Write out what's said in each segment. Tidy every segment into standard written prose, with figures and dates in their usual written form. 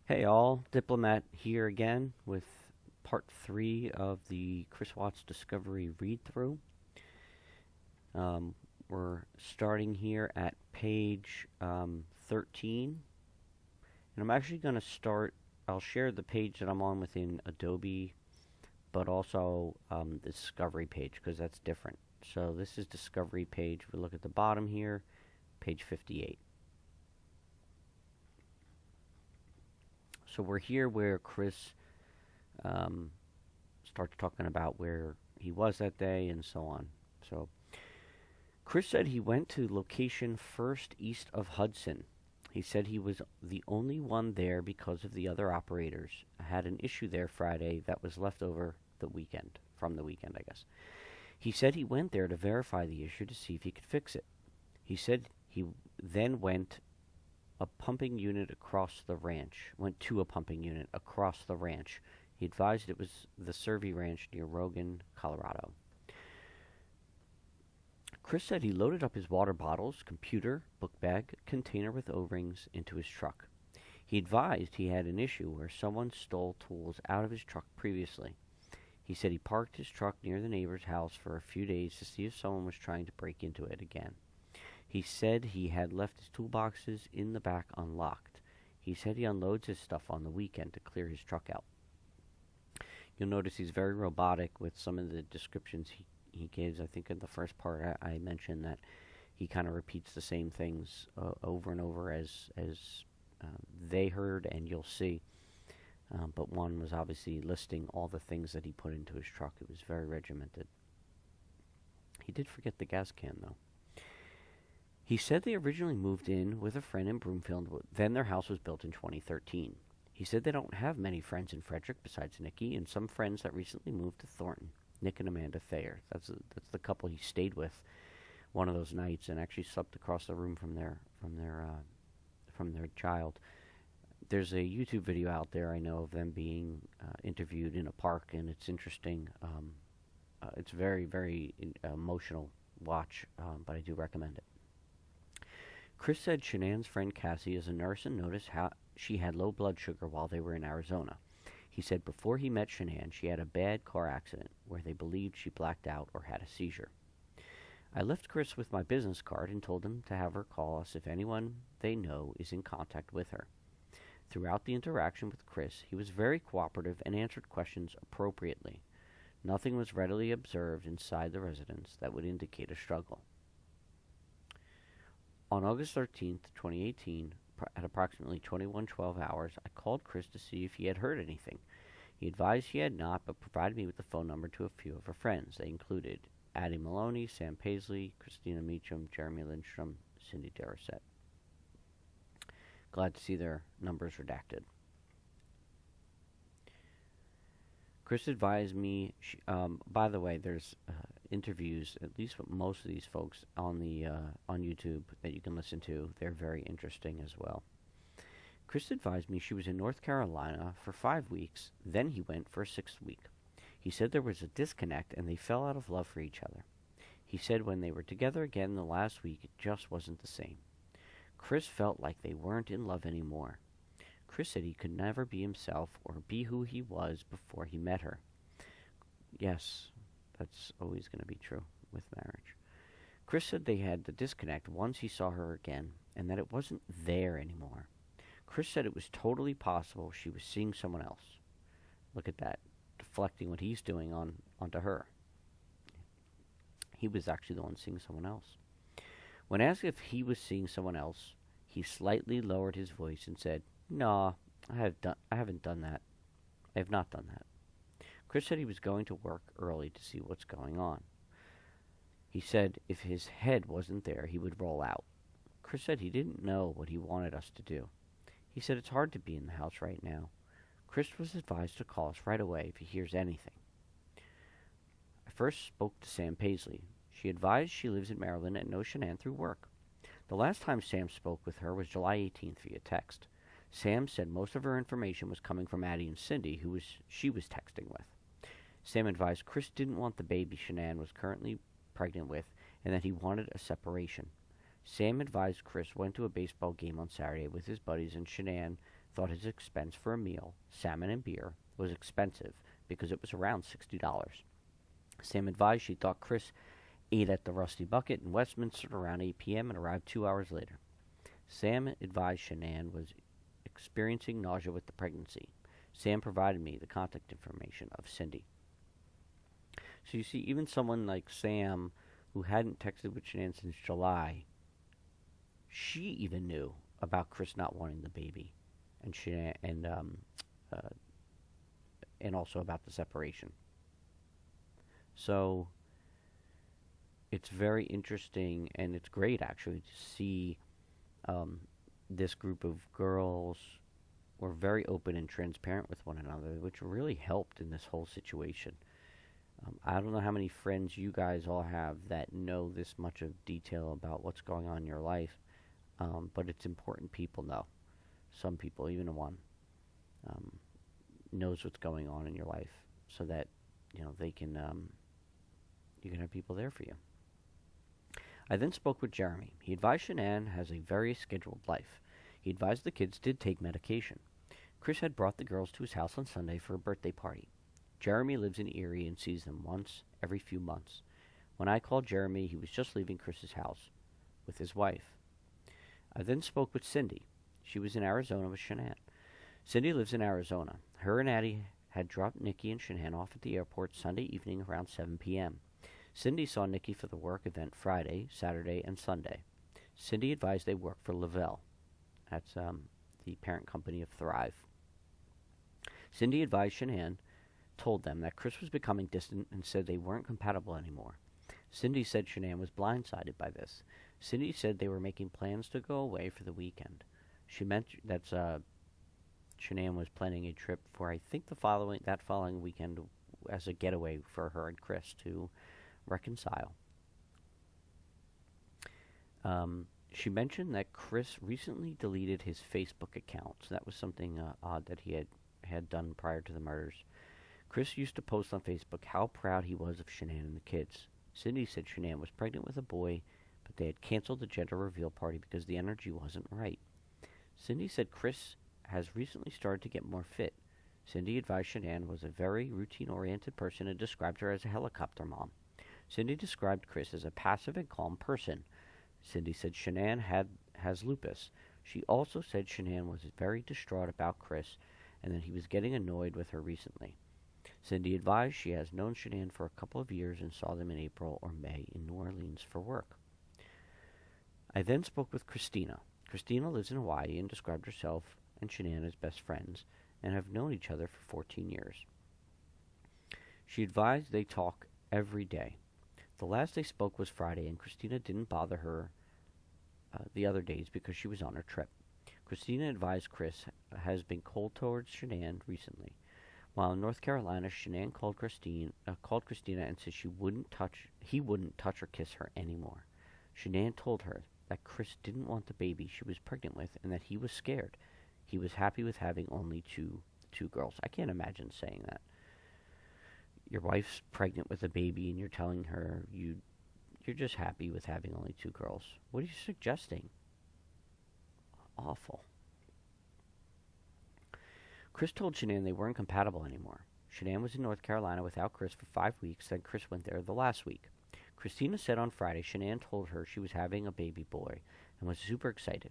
Hey all, Diplomat here again with part 3 of the Chris Watts Discovery read-through. We're starting here at page 13, and I'm actually going to I'll share the page that I'm on within Adobe, but also the Discovery page, because that's different. So this is Discovery page. If we look at the bottom here, page 58. So we're here where Chris um, starts talking about where he was that day and so on. So Chris said he went to location first east of Hudson. He said he was the only one there because of the other operators had an issue there Friday that was left over the weekend, from the weekend, I guess. He said he went there to verify the issue to see if he could fix it. He said he then went to a pumping unit across the ranch. He advised it was the Survey Ranch near Rogan, Colorado. Chris said he loaded up his water bottles, computer, book bag, container with O-rings into his truck. He advised he had an issue where someone stole tools out of his truck previously. He said he parked his truck near the neighbor's house for a few days to see if someone was trying to break into it again. He said he had left his toolboxes in the back unlocked. He said he unloads his stuff on the weekend to clear his truck out. You'll notice he's very robotic with some of the descriptions he gives. I think in the first part I mentioned that he kind of repeats the same things over and over as they heard and you'll see. But one was obviously listing all the things that he put into his truck. It was very regimented. He did forget the gas can, though. He said they originally moved in with a friend in Broomfield, then their house was built in 2013. He said they don't have many friends in Frederick besides Nikki and some friends that recently moved to Thornton, Nick and Amanda Thayer. That's the couple he stayed with one of those nights and actually slept across the room from their child. There's a YouTube video out there I know of them being interviewed in a park, and it's interesting. It's very, very emotional watch, but I do recommend it. Chris said Shanann's friend Cassie is a nurse and noticed how she had low blood sugar while they were in Arizona. He said before he met Shanann, she had a bad car accident where they believed she blacked out or had a seizure. I left Chris with my business card and told him to have her call us if anyone they know is in contact with her. Throughout the interaction with Chris, he was very cooperative and answered questions appropriately. Nothing was readily observed inside the residence that would indicate a struggle. On August 13th, 2018, at approximately 21:12 hours, I called Chris to see if he had heard anything. He advised he had not, but provided me with the phone number to a few of her friends. They included Addie Maloney, Sam Paisley, Christina Meacham, Jeremy Lindstrom, Cindy Darasette. Glad to see their numbers redacted. Chris advised me. By the way, there's interviews, at least with most of these folks on YouTube that you can listen to. They're very interesting as well. Chris advised me she was in North Carolina for 5 weeks. Then he went for a 6th week. He said there was a disconnect and they fell out of love for each other. He said when they were together again the last week, it just wasn't the same. Chris felt like they weren't in love anymore. Chris said he could never be himself or be who he was before he met her. Yes, that's always going to be true with marriage. Chris said they had the disconnect once he saw her again and that it wasn't there anymore. Chris said it was totally possible she was seeing someone else. Look at that, deflecting what he's doing onto her. He was actually the one seeing someone else. When asked if he was seeing someone else, he slightly lowered his voice and said, "No, I haven't done that. I have not done that." Chris said he was going to work early to see what's going on. He said if his head wasn't there, he would roll out. Chris said he didn't know what he wanted us to do. He said it's hard to be in the house right now. Chris was advised to call us right away if he hears anything. I first spoke to Sam Paisley. She advised she lives in Maryland and knows Shanann through work. The last time Sam spoke with her was July 18th via text. Sam said most of her information was coming from Addie and Cindy, who she was texting with. Sam advised Chris didn't want the baby Shanann was currently pregnant with and that he wanted a separation. Sam advised Chris went to a baseball game on Saturday with his buddies, and Shanann thought his expense for a meal, salmon and beer, was expensive because it was around $60. Sam advised she thought Chris ate at the Rusty Bucket in Westminster around 8 p.m. and arrived 2 hours later. Sam advised Shanann was experiencing nausea with the pregnancy. Sam provided me the contact information of Cindy. So you see, even someone like Sam, who hadn't texted with Shanann since July, she even knew about Chris not wanting the baby, and Shanann, and also about the separation. So it's very interesting, and it's great actually to see this group of girls were very open and transparent with one another, which really helped in this whole situation. I don't know how many friends you guys all have that know this much of detail about what's going on in your life, but it's important people know. Some people, even one, knows what's going on in your life, so that they can you can have people there for you. I then spoke with Jeremy. He advised Shanann has a very scheduled life. He advised the kids did take medication. Chris had brought the girls to his house on Sunday for a birthday party. Jeremy lives in Erie and sees them once every few months. When I called Jeremy, he was just leaving Chris's house with his wife. I then spoke with Cindy. She was in Arizona with Shanann. Cindy lives in Arizona. Her and Addie had dropped Nikki and Shanann off at the airport Sunday evening around 7 p.m. Cindy saw Nikki for the work event Friday, Saturday, and Sunday. Cindy advised they work for Lavelle. That's the parent company of Thrive. Cindy advised Shanann, told them that Chris was becoming distant, and said they weren't compatible anymore. Cindy said Shanann was blindsided by this. Cindy said they were making plans to go away for the weekend. She meant that Shanann was planning a trip for, I think, that following weekend as a getaway for her and Chris to reconcile. She mentioned that Chris recently deleted his Facebook account, so that was something odd that he had done prior to the murders. Chris used to post on Facebook how proud he was of Shanann and the kids. Cindy said Shanann was pregnant with a boy, but they had canceled the gender reveal party because the energy wasn't right. Cindy said Chris has recently started to get more fit. Cindy advised Shanann was a very routine-oriented person and described her as a helicopter mom. Cindy described Chris as a passive and calm person. Cindy said Shanann has lupus. She also said Shanann was very distraught about Chris and that he was getting annoyed with her recently. Cindy advised she has known Shanann for a couple of years and saw them in April or May in New Orleans for work. I then spoke with Christina. Christina lives in Hawaii and described herself and Shanann as best friends and have known each other for 14 years. She advised they talk every day. The last they spoke was Friday, and Christina didn't bother her the other days because she was on her trip. Christina advised Chris has been cold towards Shanann recently. While in North Carolina, Shanann called Christina and said he wouldn't touch or kiss her anymore. Shanann told her that Chris didn't want the baby she was pregnant with and that he was scared. He was happy with having only two girls. I can't imagine saying that. Your wife's pregnant with a baby and you're telling her you're just happy with having only 2 girls. What are you suggesting? Awful. Chris told Shanann they weren't compatible anymore. Shanann was in North Carolina without Chris for 5 weeks, then Chris went there the last week. Christina said on Friday Shanann told her she was having a baby boy and was super excited.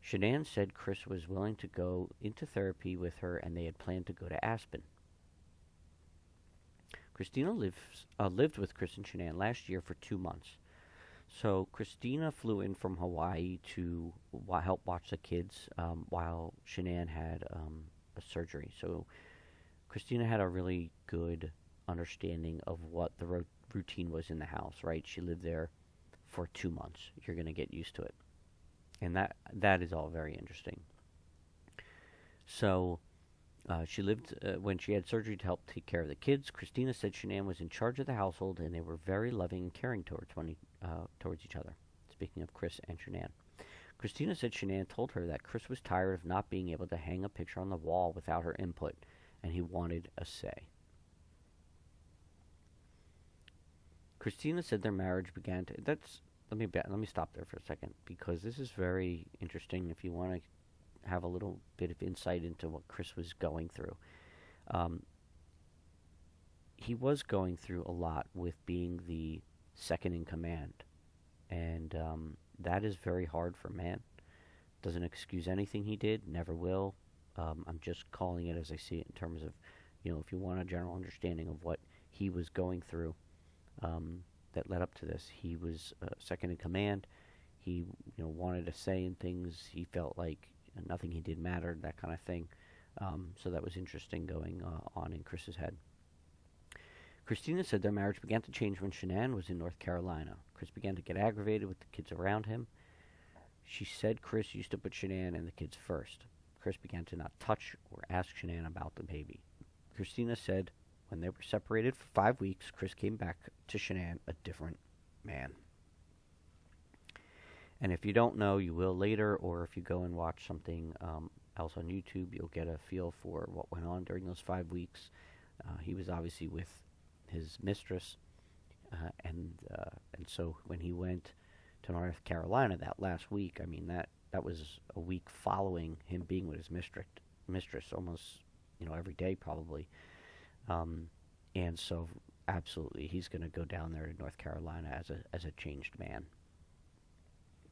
Shanann said Chris was willing to go into therapy with her and they had planned to go to Aspen. Christina lived with Chris and Shanann last year for 2 months. So Christina flew in from Hawaii to help watch the kids while Shanann had a surgery. So Christina had a really good understanding of what the routine was in the house, right? She lived there for 2 months. You're going to get used to it. And that is all very interesting. So she lived when she had surgery to help take care of the kids. Christina said Shanann was in charge of the household, and they were very loving and caring towards each other. Speaking of Chris and Shanann. Christina said Shanann told her that Chris was tired of not being able to hang a picture on the wall without her input, and he wanted a say. Christina said their marriage began to... let me stop there for a second because this is very interesting. If you want to have a little bit of insight into what Chris was going through, um, he was going through a lot with being the second in command, and that is very hard for a man. Doesn't excuse anything he did, never will. I'm just calling it as I see it in terms of, if you want a general understanding of what he was going through, that led up to this. He was second in command. He, wanted to say in things. He felt like nothing he did mattered, that kind of thing. So that was interesting going on in Chris's head. Christina said their marriage began to change when Shanann was in North Carolina. Chris began to get aggravated with the kids around him. She said Chris used to put Shanann and the kids first. Chris began to not touch or ask Shanann about the baby. Christina said when they were separated for 5 weeks, Chris came back to Shanann a different man. And if you don't know, you will later, or if you go and watch something else on YouTube, you'll get a feel for what went on during those 5 weeks. He was obviously with his mistress, and so when he went to North Carolina that last week, I mean that was a week following him being with his mistress almost every day probably, and so absolutely he's going to go down there to North Carolina as a changed man.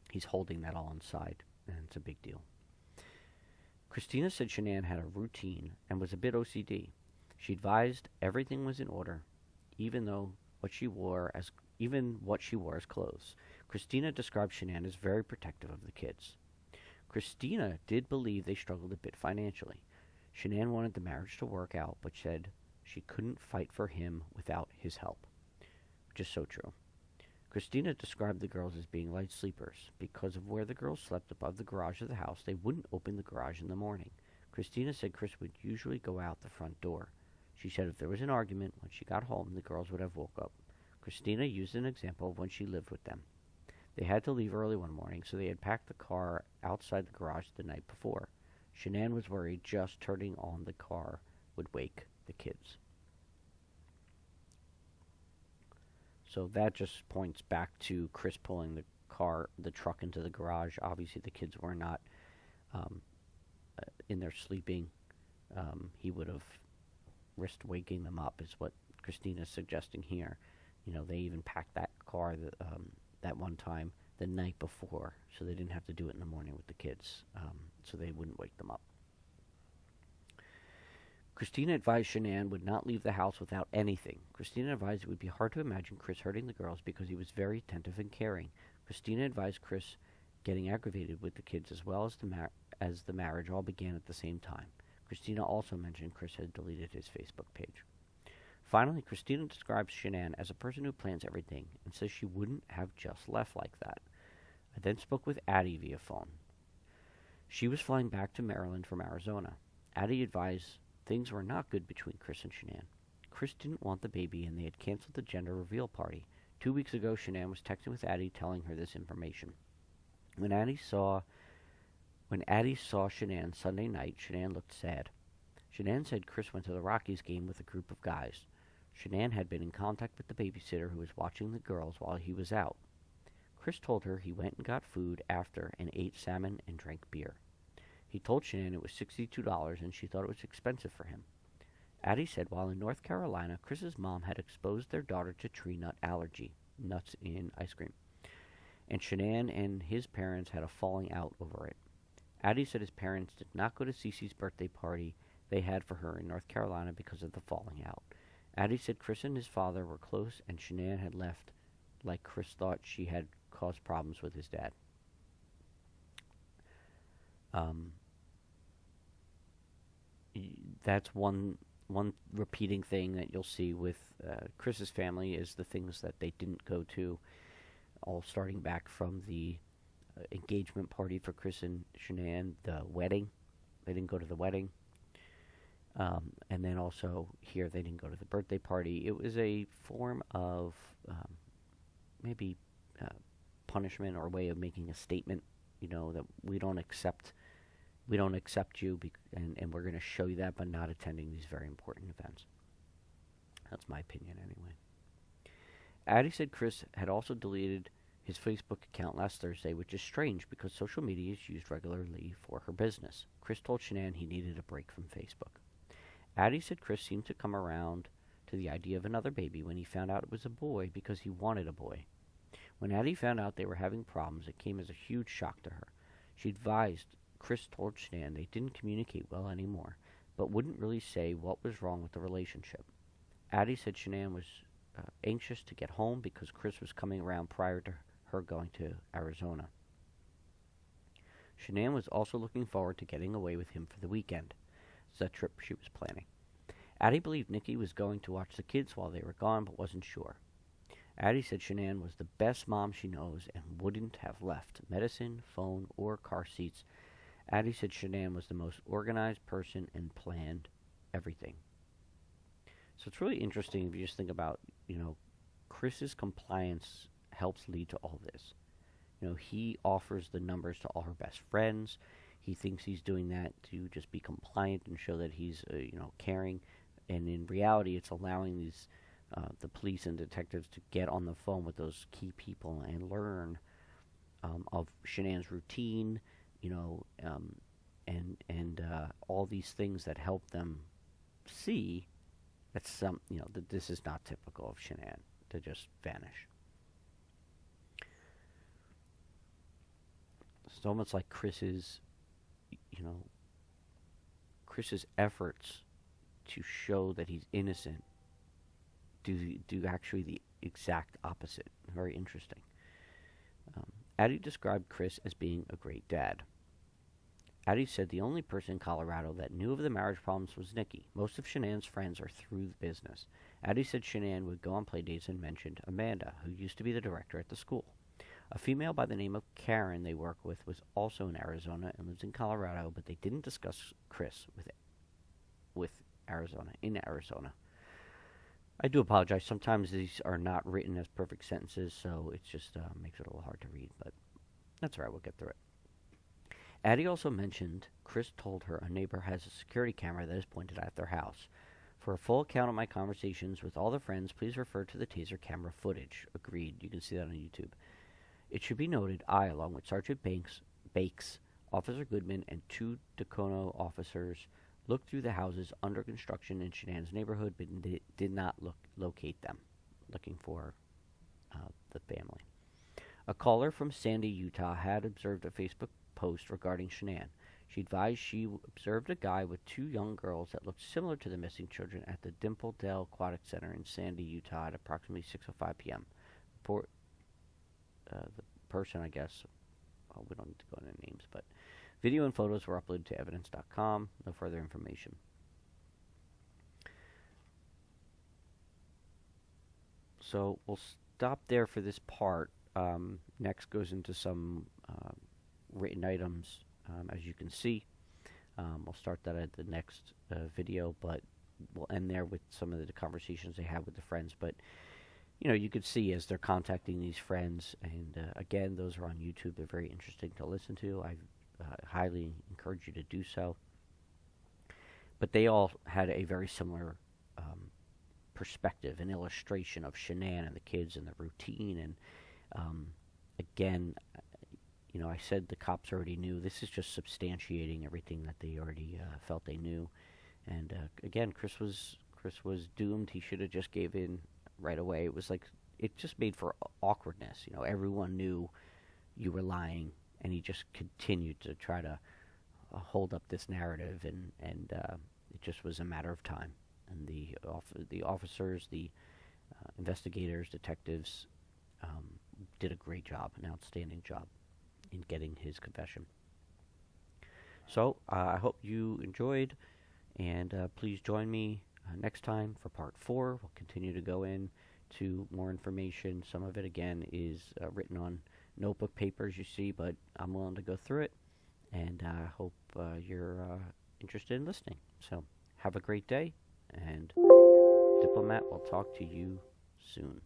He's holding that all inside, and it's a big deal. Christina said Shanann had a routine and was a bit OCD. She advised everything was in order, even what she wore as clothes. Christina described Shanann as very protective of the kids. Christina did believe they struggled a bit financially. Shanann wanted the marriage to work out, but said she couldn't fight for him without his help, which is so true. Christina described the girls as being light sleepers. Because of where the girls slept above the garage of the house, they wouldn't open the garage in the morning. Christina said Chris would usually go out the front door. She said if there was an argument, when she got home, the girls would have woke up. Christina used an example of when she lived with them. They had to leave early one morning, so they had packed the car outside the garage the night before. Shanann was worried just turning on the car would wake the kids. So that just points back to Chris pulling the truck into the garage. Obviously the kids were not in there sleeping. He would have risked waking them up, is what Christina's suggesting here. They even packed that car that one time the night before, so they didn't have to do it in the morning with the kids, so they wouldn't wake them up. Christina advised Shanann would not leave the house without anything. Christina advised it would be hard to imagine Chris hurting the girls because he was very attentive and caring. Christina advised Chris getting aggravated with the kids as well as the marriage all began at the same time. Christina also mentioned Chris had deleted his Facebook page. Finally, Christina describes Shanann as a person who plans everything and says she wouldn't have just left like that. I then spoke with Addie via phone. She was flying back to Maryland from Arizona. Addie advised things were not good between Chris and Shanann. Chris didn't want the baby and they had canceled the gender reveal party. 2 weeks ago, Shanann was texting with Addie telling her this information. When Addie saw Shanann Sunday night, Shanann looked sad. Shanann said Chris went to the Rockies game with a group of guys. Shanann had been in contact with the babysitter who was watching the girls while he was out. Chris told her he went and got food after and ate salmon and drank beer. He told Shanann it was $62 and she thought it was expensive for him. Addie said while in North Carolina, Chris's mom had exposed their daughter to tree nut allergy, nuts in ice cream, and Shanann and his parents had a falling out over it. Addie said his parents did not go to Cece's birthday party they had for her in North Carolina because of the falling out. Addie said Chris and his father were close and Shanann had left like Chris thought she had caused problems with his dad. That's one repeating thing that you'll see with Chris's family is the things that they didn't go to, all starting back from the engagement party for Chris and Shanann, the wedding. They didn't go to the wedding. And then also here they didn't go to the birthday party. It was a form of maybe punishment or a way of making a statement, that we don't accept you, and we're going to show you that by not attending these very important events. That's my opinion anyway. Addie said Chris had also deleted his Facebook account last Thursday, which is strange because social media is used regularly for her business. Chris told Shanann he needed a break from Facebook. Addie said Chris seemed to come around to the idea of another baby when he found out it was a boy because he wanted a boy. When Addie found out they were having problems, it came as a huge shock to her. She advised Chris told Shanann they didn't communicate well anymore, but wouldn't really say what was wrong with the relationship. Addie said Shanann was anxious to get home because Chris was coming around prior to her going to Arizona. Shanann was also looking forward to getting away with him for the weekend. It's that trip she was planning. Addie believed Nikki was going to watch the kids while they were gone, but wasn't sure. Addie said Shanann was the best mom she knows and wouldn't have left medicine, phone, or car seats. Addie said Shanann was the most organized person and planned everything. So it's really interesting if you just think about, Chris's compliance helps lead to all this. He offers the numbers to all her best friends. He thinks he's doing that to just be compliant and show that he's, caring. And in reality, it's allowing these the police and detectives to get on the phone with those key people and learn of Shanann's routine, and all these things that help them see that that this is not typical of Shanann to just vanish. It's almost like Chris's efforts to show that he's innocent do actually the exact opposite. Very interesting. Addie described Chris as being a great dad. Addie said the only person in Colorado that knew of the marriage problems was Nikki. Most of Shanann's friends are through the business. Addie said Shanann would go on playdates and mentioned Amanda, who used to be the director at the school. A female by the name of Karen they work with was also in Arizona and lives in Colorado, but they didn't discuss Chris with Arizona. I do apologize. Sometimes these are not written as perfect sentences, so it just makes it a little hard to read, but that's all right. We'll get through it. Addie also mentioned Chris told her a neighbor has a security camera that is pointed at their house. For a full account of my conversations with all the friends, please refer to the taser camera footage. Agreed. You can see that on YouTube. It should be noted, I, along with Sergeant Bakes, Officer Goodman, and 2 Dacono officers, looked through the houses under construction in Shanann's neighborhood, but did not locate them, looking for the family. A caller from Sandy, Utah, had observed a Facebook post regarding Shanann. She advised she observed a guy with 2 young girls that looked similar to the missing children at the Dimple Dell Aquatic Center in Sandy, Utah, at approximately 6:05 p.m. The person, I guess, we don't need to go into names, but video and photos were uploaded to evidence.com. No further information. So we'll stop there for this part. Next goes into some written items, as you can see. We'll start that at the next video, but we'll end there with some of the conversations they had with the friends. But you could see as they're contacting these friends, and again, those are on YouTube. They're very interesting to listen to. I highly encourage you to do so. But they all had a very similar perspective, an illustration of Shanann and the kids and the routine. And again, I said the cops already knew. This is just substantiating everything that they already felt they knew. And again, Chris was doomed. He should have just gave in right away. It just made for awkwardness. Everyone knew you were lying, and he just continued to try to hold up this narrative, and it just was a matter of time. And the officers, the investigators, detectives did a great job, an outstanding job in getting his confession. So I hope you enjoyed, and please join me next time for part 4. We'll continue to go in to more information. Some of it, again, is written on notebook paper, as you see, but I'm willing to go through it, and I hope you're interested in listening. So have a great day, and Diplomat will talk to you soon.